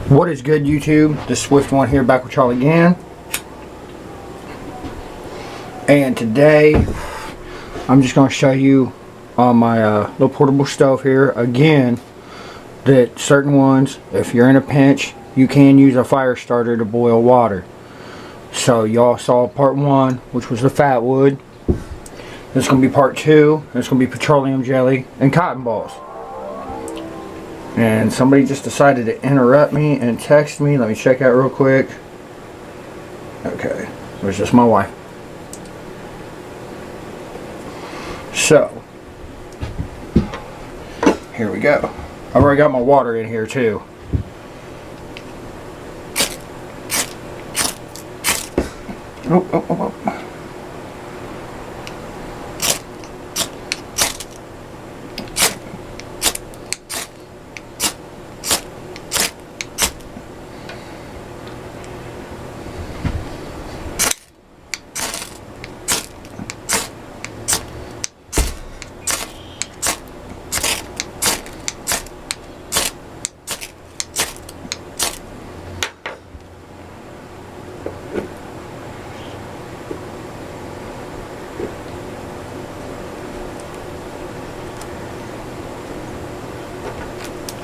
What is good, YouTube? This Swift One here, back with y'all again. And today I'm just going to show you on my little portable stove here again that certain ones, if you're in a pinch, you can use a fire starter to boil water. So y'all saw part 1, which was the fat wood. This is going to be part 2. It's going to be petroleum jelly and cotton balls. And somebody just decided to interrupt me and text me. Let me check out real quick. Okay, it was just my wife. So, here we go. I've already got my water in here too. Oh.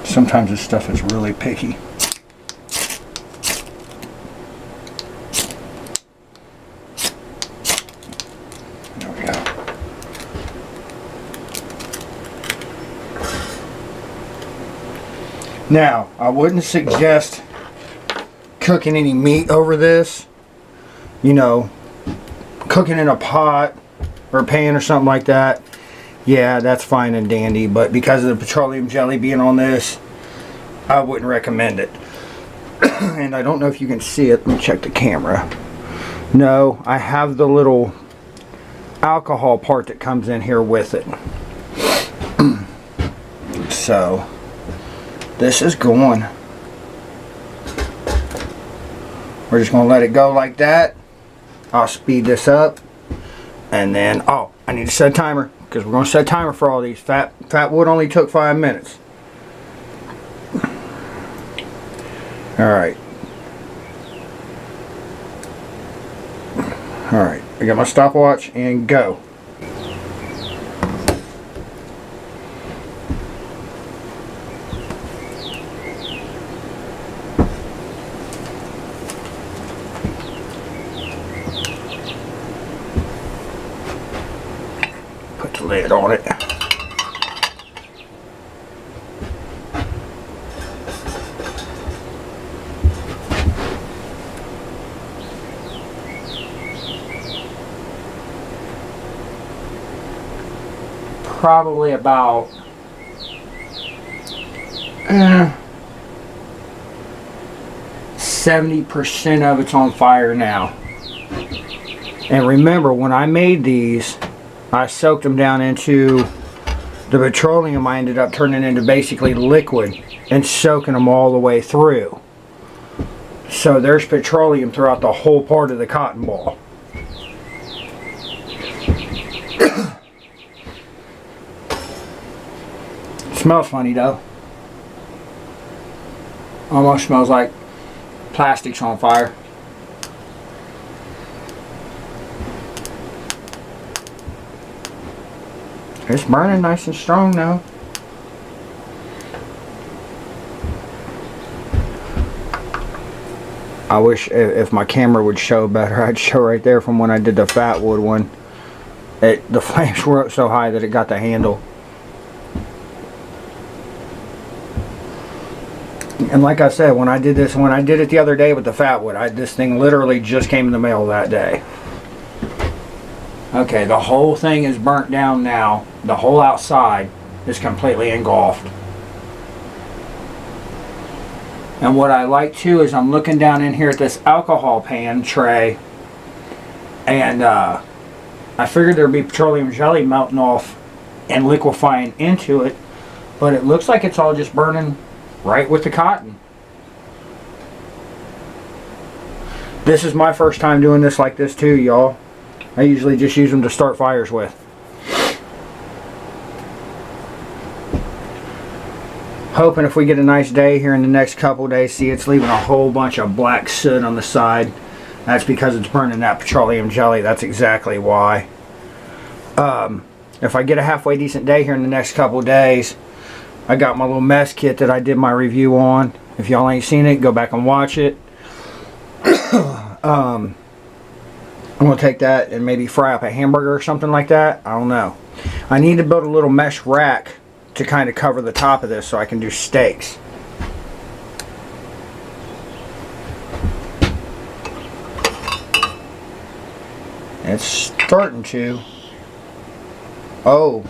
Sometimes this stuff is really picky. There we go. Now, I wouldn't suggest cooking any meat over this. You know, cooking in a pot or a pan or something like that. Yeah, that's fine and dandy, but because of the petroleum jelly being on this, I wouldn't recommend it. And I don't know if you can see it. Let me check the camera. No, I have the little alcohol part that comes in here with it. So, this is going. We're just going to let it go like that. I'll speed this up. And then, oh, I need to set a timer, because we're going to set a timer for all these. Fat wood only took 5 minutes. Alright. Alright, I got my stopwatch and go. Put the lid on it. Probably about 70% of it's on fire now. And remember, when I made these, I soaked them down into the petroleum. I ended up turning into basically liquid and soaking them all the way through. So there's petroleum throughout the whole part of the cotton ball. Smells funny though. Almost smells like plastic's on fire. It's burning nice and strong now. I wish if my camera would show better, I'd show right there from when I did the fat wood one. The flames were up so high that it got the handle. And like I said, when I did it the other day with the fat wood, this thing literally just came in the mail that day. Okay, the whole thing is burnt down now. The whole outside is completely engulfed. And what I like too is I'm looking down in here at this alcohol pan tray, and I figured there'd be petroleum jelly melting off and liquefying into it, but it looks like it's all just burning right with the cotton. This is my first time doing this like this too, y'all. I usually just use them to start fires with. Hoping if we get a nice day here in the next couple days. See, it's leaving a whole bunch of black soot on the side. That's because it's burning that petroleum jelly. That's exactly why. If I get a halfway decent day here in the next couple days, I got my little mess kit that I did my review on. If y'all ain't seen it, go back and watch it. I'm going to take that and maybe fry up a hamburger or something like that. I don't know. I need to build a little mesh rack to kind of cover the top of this so I can do steaks. It's starting to. Oh,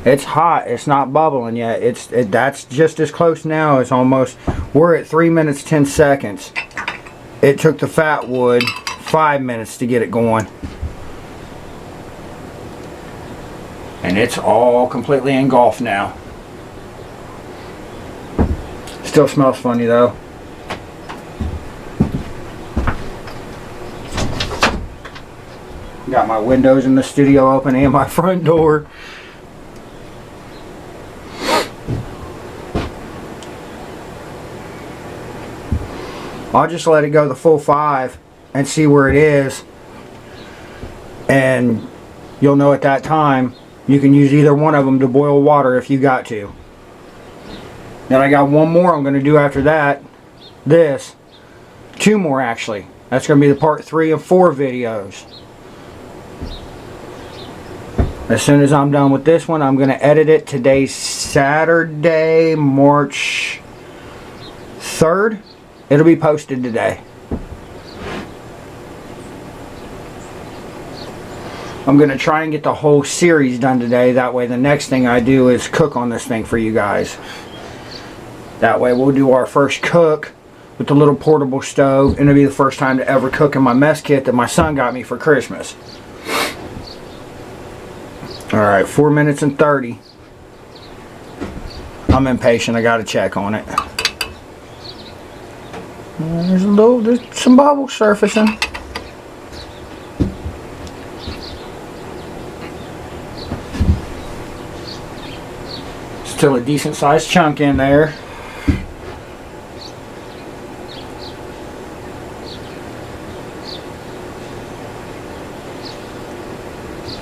it's hot. It's not bubbling yet. That's just as close now. It's almost. We're at 3 minutes 10 seconds. It took the fat wood 5 minutes to get it going. And it's all completely engulfed now. Still smells funny though. Got my windows in the studio open and my front door. I'll just let it go the full 5 and see where it is. And you'll know at that time. You can use either one of them to boil water if you got to. Then I got one more I'm going to do after that. This. 2 more actually. That's going to be the part 3 and 4 videos. As soon as I'm done with this one, I'm going to edit it. Today's Saturday, March 3rd. It'll be posted today. I'm going to try and get the whole series done today. That way the next thing I do is cook on this thing for you guys. That way we'll do our first cook with the little portable stove. And it'll be the first time to ever cook in my mess kit that my son got me for Christmas. Alright, 4 minutes and 30. I'm impatient. I got to check on it. There's some bubbles surfacing. Still a decent sized chunk in there.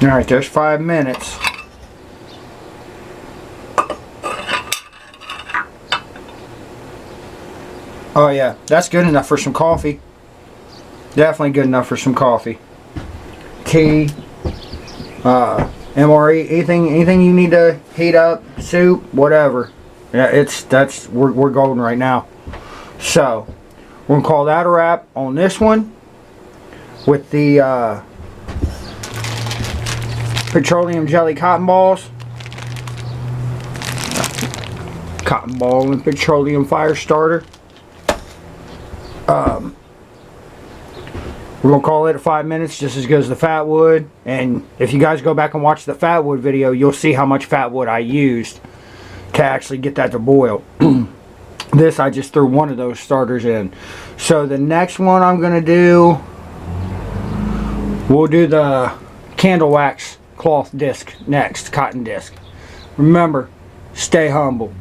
Alright, there's 5 minutes. Oh yeah, that's good enough for some coffee. Definitely good enough for some coffee. Tea, MRE, anything you need to heat up, soup, whatever. Yeah, we're golden right now. So, we're gonna call that a wrap on this one with the petroleum jelly cotton balls. Cotton ball and petroleum fire starter. We're going to call it at 5 minutes, just as good as the fat wood. And if you guys go back and watch the fat wood video, you'll see how much fat wood I used to actually get that to boil. This, I just threw one of those starters in. So the next one I'm going to do, we'll do the candle wax cloth disc next, cotton disc. Remember, stay humble.